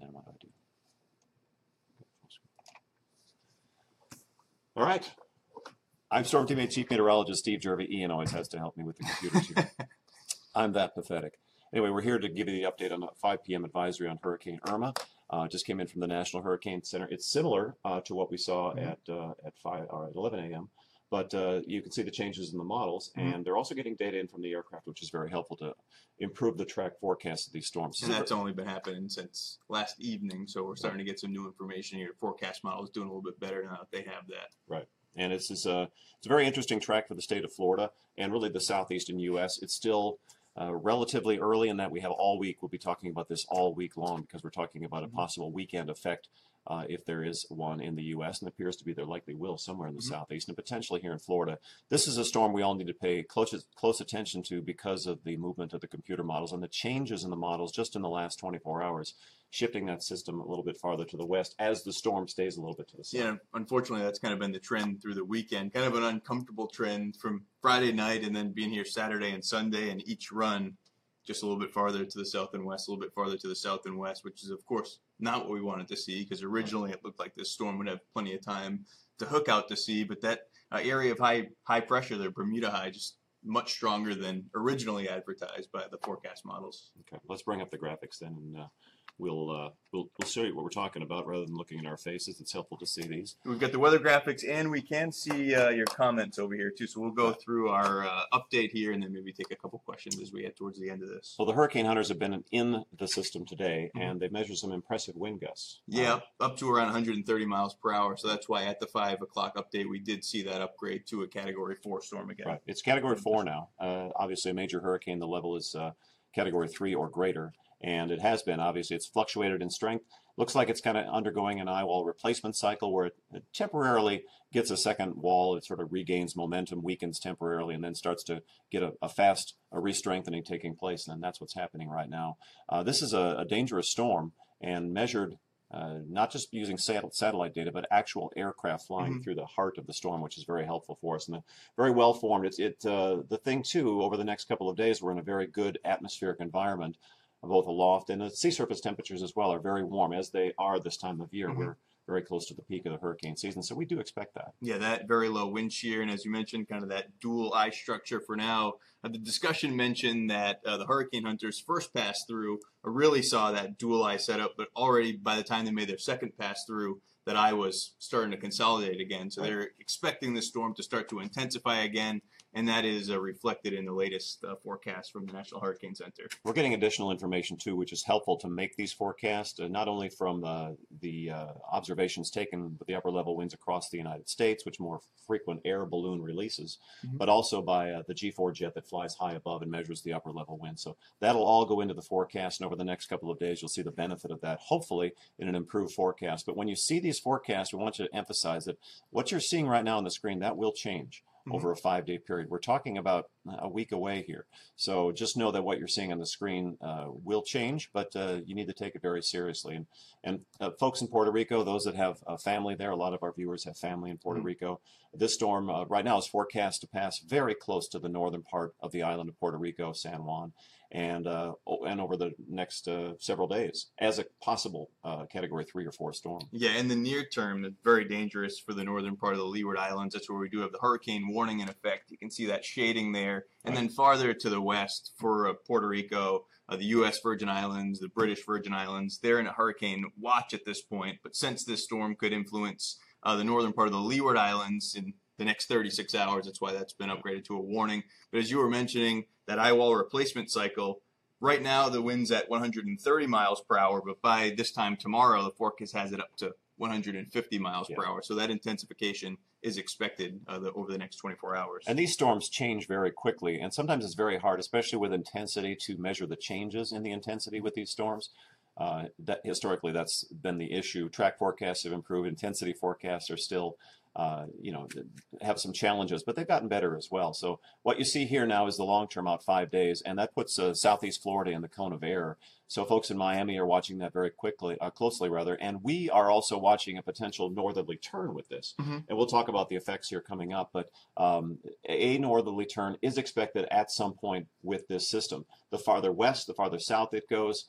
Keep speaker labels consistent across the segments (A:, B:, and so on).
A: then what do I do? All right. I'm Storm Teammate Chief Meteorologist Steve Jerve. Ian always has to help me with the computers here. I'm that pathetic. Anyway, we're here to give you the update on the 5 p.m. advisory on Hurricane Irma. Just came in from the National Hurricane Center. It's similar to what we saw at 5 or at 11 a.m. But you can see the changes in the models, and they're also getting data in from the aircraft, which is very helpful to improve the track forecast of these storms.
B: And that's only been happening since last evening, so we're starting to get some new information here. Forecast model is doing a little bit better now that they have that.
A: Right. And it's a very interesting track for the state of Florida and really the southeastern U.S. It's still relatively early in that we have all week. We'll be talking about this all week long because we're talking about a possible weekend effect if there is one in the U.S. and it appears to be there likely will somewhere in the southeast and potentially here in Florida. This is a storm we all need to pay close attention to because of the movement of the computer models and the changes in the models just in the last 24 hours, shifting that system a little bit farther to the west as the storm stays a little bit to the south.
B: Yeah, unfortunately, that's kind of been the trend through the weekend, kind of an uncomfortable trend from Friday night and then being here Saturday and Sunday, and each run just a little bit farther to the south and west, a little bit farther to the south and west, which is, of course, not what we wanted to see because originally it looked like this storm would have plenty of time to hook out to sea, but that area of high pressure, the Bermuda high, just much stronger than originally advertised by the forecast models.
A: Okay, let's bring up the graphics then, and we'll show you what we're talking about rather than looking at our faces. It's helpful to see these.
B: We've got the weather graphics, and we can see your comments over here too. So we'll go through our update here, and then maybe take a couple questions as we get towards the end of this.
A: Well, the hurricane hunters have been in the system today, and they've measured some impressive wind gusts.
B: Yeah, up to around 130 miles per hour. So that's why at the 5 o'clock update, we did see that upgrade to a Category 4 storm again.
A: Right. It's Category 4 now. Obviously, a major hurricane, the level is Category 3 or greater. And it has been, obviously, it's fluctuated in strength. Looks like it's kind of undergoing an eye wall replacement cycle where it temporarily gets a second wall. It sort of regains momentum, weakens temporarily, and then starts to get a fast re-strengthening taking place. And that's what's happening right now. This is a dangerous storm and measured not just using satellite data, but actual aircraft flying through the heart of the storm, which is very helpful for us. And very well formed. The thing, too, over the next couple of days, we're in a very good atmospheric environment. Both aloft and the sea surface temperatures as well are very warm, as they are this time of year. We're very close to the peak of the hurricane season, so we do expect that.
B: Yeah, that very low wind shear, and as you mentioned, kind of that dual eye structure for now. The discussion mentioned that the hurricane hunters first pass through really saw that dual eye setup, but already by the time they made their second pass through, that eye was starting to consolidate again. So they're expecting the storm to start to intensify again, and that is reflected in the latest forecast from the National Hurricane Center.
A: We're getting additional information, too, which is helpful to make these forecasts, not only from the observations taken with the upper-level winds across the United States, which more frequent air balloon releases, but also by the G4 jet that flies high above and measures the upper-level wind. So that'll all go into the forecast, and over the next couple of days, you'll see the benefit of that, hopefully, in an improved forecast. But when you see these forecasts, we want you to emphasize that what you're seeing right now on the screen, that will change over a 5-day period. We're talking about a week away here. So just know that what you're seeing on the screen will change, but you need to take it very seriously. And folks in Puerto Rico, those that have family there, a lot of our viewers have family in Puerto Rico. This storm right now is forecast to pass very close to the northern part of the island of Puerto Rico, San Juan, and over the next several days as a possible Category 3 or 4 storm.
B: Yeah, in the near term, it's very dangerous for the northern part of the Leeward Islands. That's where we do have the hurricane warning in effect. You can see that shading there. And then farther to the west for Puerto Rico, the U.S. Virgin Islands, the British Virgin Islands, they're in a hurricane watch at this point. But since this storm could influence the northern part of the Leeward Islands in the next 36 hours, that's why that's been upgraded to a warning. But as you were mentioning, that eye wall replacement cycle, right now the wind's at 130 miles per hour, but by this time tomorrow, the forecast has it up to 150 miles per hour. So that intensification is expected over the next 24 hours.
A: And these storms change very quickly, and sometimes it's very hard, especially with intensity, to measure the changes in the intensity with these storms. Historically, that's been the issue. Track forecasts have improved. Intensity forecasts are still, have some challenges, but they've gotten better as well. So what you see here now is the long-term out 5 days, and that puts southeast Florida in the cone of air. So folks in Miami are watching that very closely, and we are also watching a potential northerly turn with this. And we'll talk about the effects here coming up, but a northerly turn is expected at some point with this system. The farther west, the farther south it goes,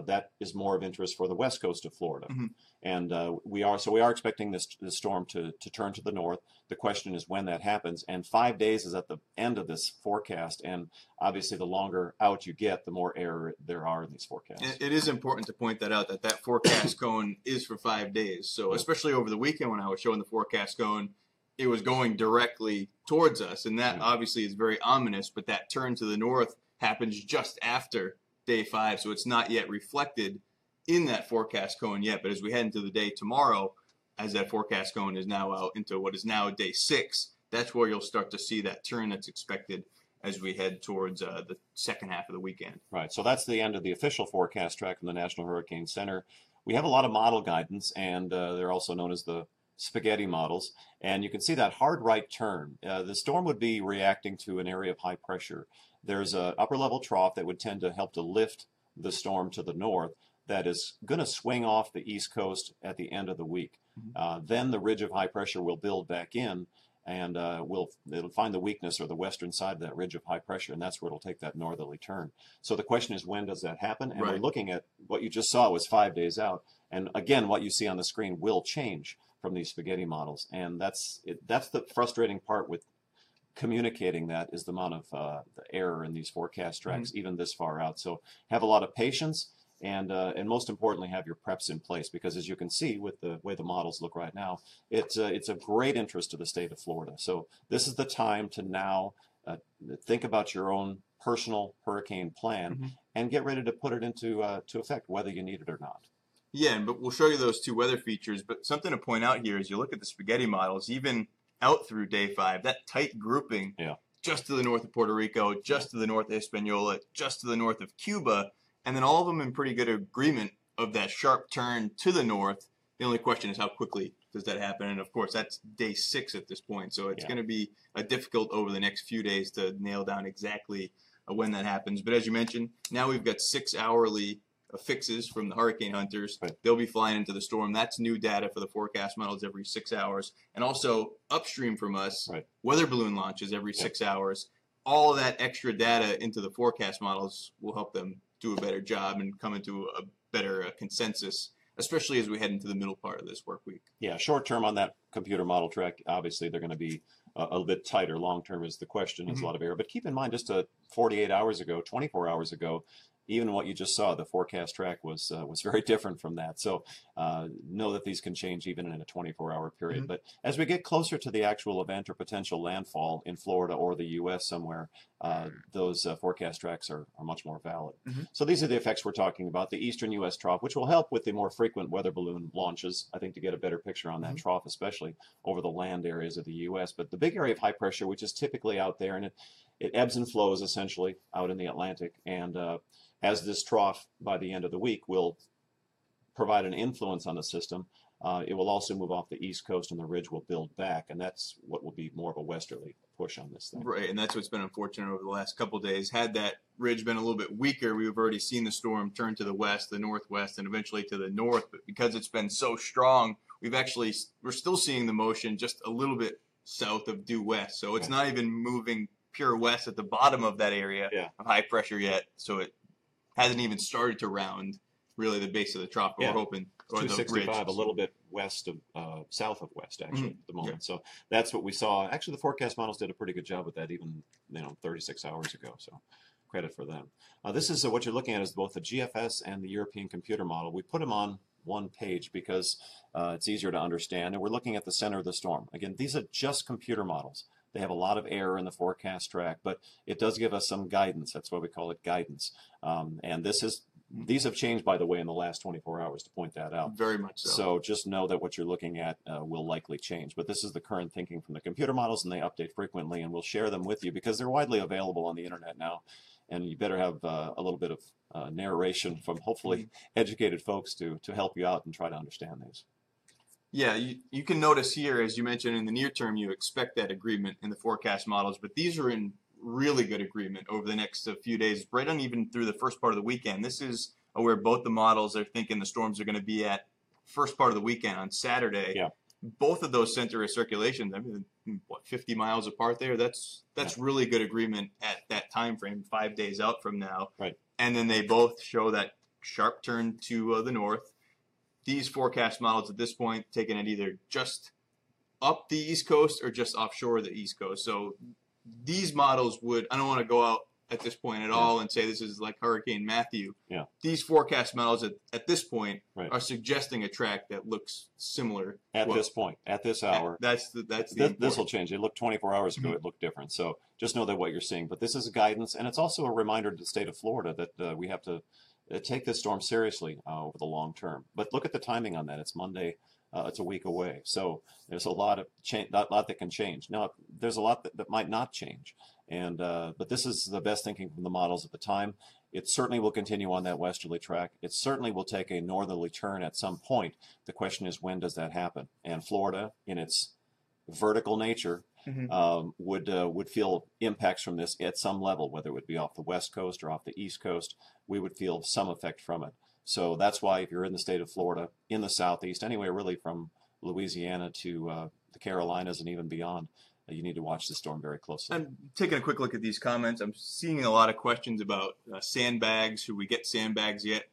A: that is more of interest for the west coast of Florida.
B: Mm-hmm.
A: And we are expecting this storm to turn to the north. The question is when that happens. And 5 days is at the end of this forecast. And obviously, the longer out you get, the more error there are in these forecasts.
B: It is important to point that out, that forecast cone is for 5 days. So especially over the weekend when I was showing the forecast cone, it was going directly towards us. And that obviously is very ominous. But that turn to the north happens just after day 5. So it's not yet reflected in that forecast cone yet, but as we head into the day tomorrow, as that forecast cone is now out into what is now day 6, that's where you'll start to see that turn that's expected as we head towards the second half of the weekend.
A: Right. So that's the end of the official forecast track from the National Hurricane Center. We have a lot of model guidance, and they're also known as the spaghetti models. And you can see that hard right turn. The storm would be reacting to an area of high pressure. There's an upper level trough that would tend to help to lift the storm to the north that is going to swing off the east coast at the end of the week. Then the ridge of high pressure will build back in, and it'll find the weakness or the western side of that ridge of high pressure, and that's where it'll take that northerly turn. So the question is, when does that happen? And we're looking at what you just saw was 5 days out. And again, what you see on the screen will change from these spaghetti models, and that's the frustrating part with communicating that, is the amount of the error in these forecast tracks, even this far out. So have a lot of patience. And most importantly, have your preps in place, because as you can see with the way the models look right now, it's of great interest to the state of Florida. So this is the time to now think about your own personal hurricane plan and get ready to put it into to effect, whether you need it or not.
B: Yeah, but we'll show you those two weather features. But something to point out here is you look at the spaghetti models, even out through day 5, that tight grouping just to the north of Puerto Rico, just to the north of Hispaniola, just to the north of Cuba, and then all of them in pretty good agreement of that sharp turn to the north. The only question is how quickly does that happen? And, of course, that's day 6 at this point. So it's going to be difficult over the next few days to nail down exactly when that happens. But as you mentioned, now we've got 6 hourly fixes from the hurricane hunters. They'll be flying into the storm. That's new data for the forecast models every 6 hours. And also upstream from us, weather balloon launches every 6 hours. All of that extra data into the forecast models will help them do a better job and come into a better consensus, especially as we head into the middle part of this work week.
A: Yeah, short term on that computer model track, obviously they're going to be a little bit tighter. Long term is the question. There's a lot of error. But keep in mind, just 48 hours ago, 24 hours ago, even what you just saw, the forecast track was very different from that. So know that these can change even in a 24-hour period. But as we get closer to the actual event or potential landfall in Florida or the U.S. somewhere, those forecast tracks are much more valid. So these are the effects we're talking about. The eastern U.S. trough, which will help with the more frequent weather balloon launches, I think, to get a better picture on that trough, especially over the land areas of the U.S. But the big area of high pressure, which is typically out there, and it ebbs and flows essentially out in the Atlantic, and as this trough by the end of the week will provide an influence on the system, it will also move off the east coast and the ridge will build back, and that's what will be more of a westerly push on this thing.
B: Right, and that's what's been unfortunate over the last couple of days. Had that ridge been a little bit weaker, we've already seen the storm turn to the west, the northwest, and eventually to the north. But because it's been so strong, we're still seeing the motion just a little bit south of due west. So it's not even moving pure west at the bottom of that area of high pressure yet. So it hasn't even started to round really the base of the trough, but we're hoping.
A: Or 265, a little bit west of, south of west, actually, at the moment. So that's what we saw. Actually, the forecast models did a pretty good job with that, even 36 hours ago. So credit for them. This is what you're looking at is both the GFS and the European computer model. We put them on one page because it's easier to understand, and we're looking at the center of the storm. Again, these are just computer models. They have a lot of error in the forecast track, but it does give us some guidance. That's why we call it guidance. And these have changed, by the way, in the last 24 hours, to point that out.
B: Very much so.
A: So just know that what you're looking at will likely change. But this is the current thinking from the computer models, and they update frequently, and we'll share them with you because they're widely available on the internet now. And you better have a little bit of narration from hopefully educated folks to help you out and try to understand these.
B: Yeah, you can notice here, as you mentioned, in the near term, you expect that agreement in the forecast models, but these are in really good agreement over the next few days, right on even through the first part of the weekend. This is where both the models are thinking the storms are going to be at first part of the weekend on Saturday.
A: Yeah.
B: Both of those center of circulations, 50 miles apart there? That's really good agreement at that time frame, 5 days out from now.
A: Right.
B: And then they both show that sharp turn to the north. These forecast models at this point taking it either just up the East Coast or just offshore the East Coast. So these models would, I don't want to go out at this point at all and say this is like Hurricane Matthew.
A: Yeah.
B: These forecast models at this point
A: Right.
B: are suggesting a track that looks similar.
A: At this point, at this hour.
B: That's
A: this will change. It looked 24 hours ago.
B: Mm-hmm.
A: It looked different. So just know that what you're seeing. But this is guidance, and it's also a reminder to the state of Florida that we have to take this storm seriously over the long term. But look at the timing on that. It's Monday. It's a week away. So there's a lot of lot that can change. Now, there's a lot that might not change. And but this is the best thinking from the models at the time. It certainly will continue on that westerly track. It certainly will take a northerly turn at some point. The question is, when does that happen? And Florida, in its vertical nature, would feel impacts from this at some level, whether it would be off the west coast or off the east coast. We would feel some effect from it. So that's why if you're in the state of Florida, in the southeast, anywhere really from Louisiana to the Carolinas and even beyond, you need to watch the storm very closely.
B: I'm taking a quick look at these comments. I'm seeing a lot of questions about sandbags. Should we get sandbags yet?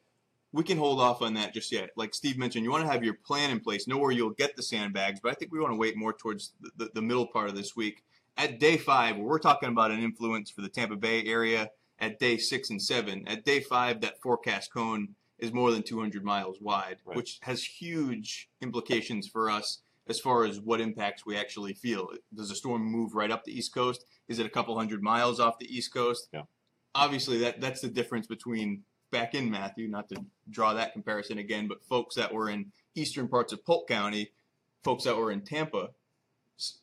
B: We can hold off on that just yet. Like Steve mentioned, you want to have your plan in place, know where you'll get the sandbags, but I think we want to wait more towards the middle part of this week. At day 5, where we're talking about an influence for the Tampa Bay area at day 6 and 7. At day 5, that forecast cone is more than 200 miles wide, right, which has huge implications for us as far as what impacts we actually feel. Does the storm move right up the East Coast? Is it a couple hundred miles off the East Coast?
A: Yeah.
B: Obviously, that's the difference between back in Matthew, not to draw that comparison again, but folks that were in eastern parts of Polk County, folks that were in Tampa,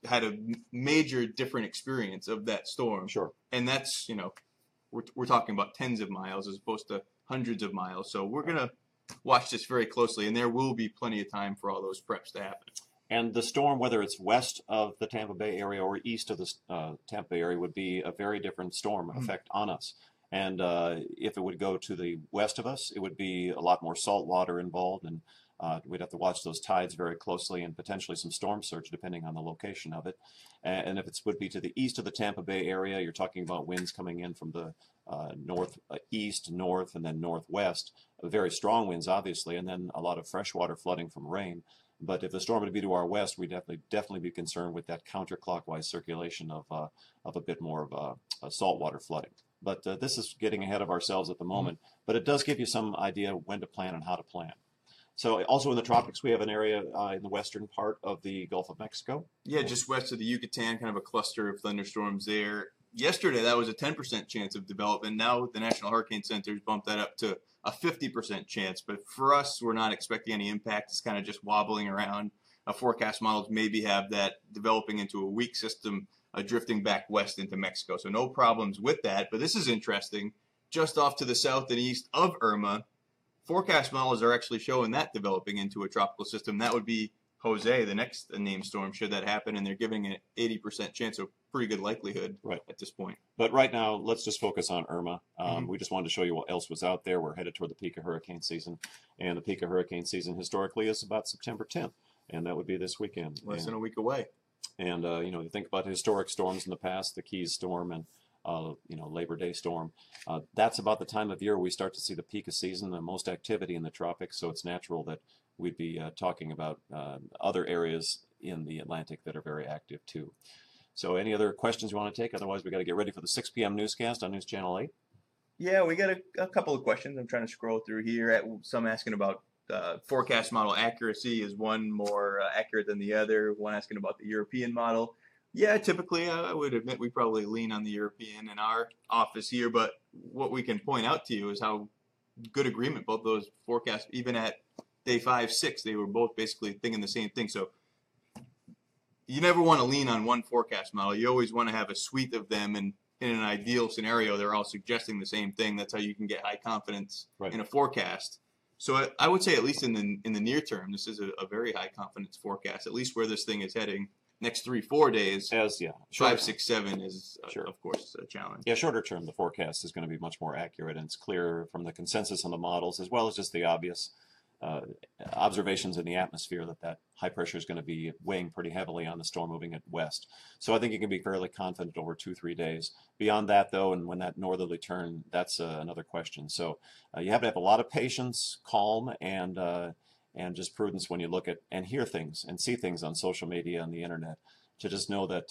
B: had a major different experience of that storm.
A: Sure.
B: And that's, we're talking about tens of miles as opposed to hundreds of miles. So we're going to watch this very closely, and there will be plenty of time for all those preps to happen.
A: And the storm, whether it's west of the Tampa Bay area or east of the Tampa Bay area, would be a very different storm effect on us. And if it would go to the west of us, it would be a lot more salt water involved, and we'd have to watch those tides very closely and potentially some storm surge depending on the location of it. And if it would be to the east of the Tampa Bay area, you're talking about winds coming in from the east, north, and then northwest. Very strong winds, obviously, and then a lot of freshwater flooding from rain. But if the storm would be to our west, we'd definitely be concerned with that counterclockwise circulation of a bit more of saltwater flooding. But this is getting ahead of ourselves at the moment. But it does give you some idea when to plan and how to plan. So also in the tropics, we have an area in the western part of the Gulf of Mexico.
B: Yeah, just west of the Yucatan, kind of a cluster of thunderstorms there. Yesterday, that was a 10% chance of development. Now the National Hurricane Center's bumped that up to a 50% chance. But for us, we're not expecting any impact. It's kind of just wobbling around. Forecast models maybe have that developing into a weak system, drifting back west into Mexico. So no problems with that. But this is interesting. Just off to the south and east of Irma, forecast models are actually showing that developing into a tropical system. That would be Jose, the next named storm, should that happen, and they're giving an 80% chance, of pretty good likelihood at this point.
A: But right now, let's just focus on Irma. We just wanted to show you what else was out there. We're headed toward the peak of hurricane season, and the peak of hurricane season historically is about September 10th, and that would be this weekend.
B: Less than a week away.
A: And you think about historic storms in the past, the Keys storm and Labor Day storm. That's about the time of year we start to see the peak of season, the most activity in the tropics. So it's natural that we'd be talking about other areas in the Atlantic that are very active too. So any other questions you want to take? Otherwise, we got to get ready for the 6 p.m. newscast on News Channel 8.
B: Yeah, we got a couple of questions. I'm trying to scroll through here. Some asking about forecast model accuracy. Is one more accurate than the other? One asking about the European model. Yeah, typically I would admit we probably lean on the European in our office here, but what we can point out to you is how good agreement both those forecasts, even at day 5, 6, they were both basically thinking the same thing. So you never want to lean on one forecast model. You always want to have a suite of them, and in an ideal scenario, they're all suggesting the same thing. That's how you can get high confidence in a forecast. So I would say, at least in the near term, this is a very high confidence forecast, at least where this thing is heading. Next 3-4 days, 5, 6, 7 is, of course, a challenge.
A: Yeah, shorter term, the forecast is going to be much more accurate, and it's clear from the consensus on the models, as well as just the obvious observations in the atmosphere that high pressure is going to be weighing pretty heavily on the storm moving it west. So I think you can be fairly confident over 2-3 days. Beyond that, though, and when that northerly turn, that's another question. So you have to have a lot of patience, calm, and just prudence when you look at and hear things and see things on social media and the internet, to just know that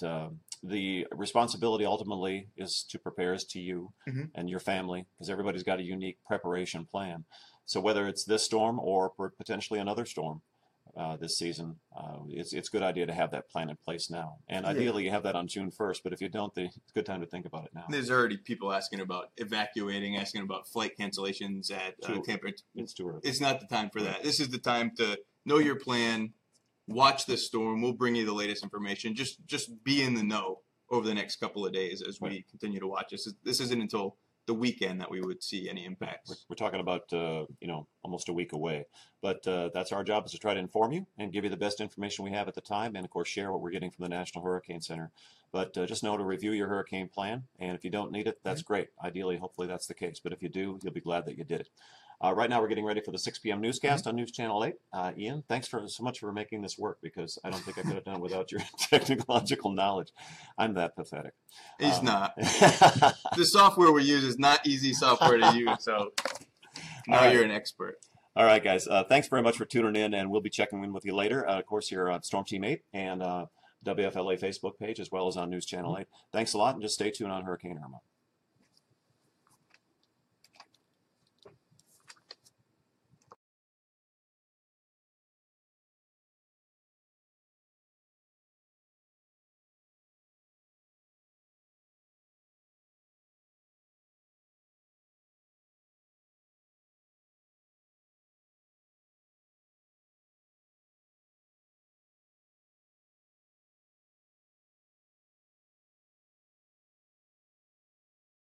A: the responsibility ultimately is to prepare is to you and your family, because everybody's got a unique preparation plan. So whether it's this storm or potentially another storm this season, it's a good idea to have that plan in place now. And ideally you have that on June 1st, but if you don't, it's a good time to think about it now.
B: There's already people asking about evacuating, asking about flight cancellations at Tampa.
A: It's too early.
B: It's not the time for that. This is the time to know your plan, watch this storm. We'll bring you the latest information. Just be in the know over the next couple of days as we continue to watch this. This isn't until the weekend that we would see any impacts.
A: We're talking about almost a week away, but that's our job, is to try to inform you and give you the best information we have at the time, and of course share what we're getting from the National Hurricane Center. But just know to review your hurricane plan, and if you don't need it, that's great. Ideally, hopefully that's the case, but if you do, you'll be glad that you did it. Right now we're getting ready for the 6 p.m. newscast on News Channel 8. Ian, thanks so much for making this work, because I don't think I could have done it without your technological knowledge. I'm that pathetic.
B: He's not. The software we use is not easy software to use, so now you're an expert.
A: All right, guys. Thanks very much for tuning in, and we'll be checking in with you later, of course, here on Storm Team 8 and WFLA Facebook page, as well as on News Channel 8. Thanks a lot, and just stay tuned on Hurricane Irma.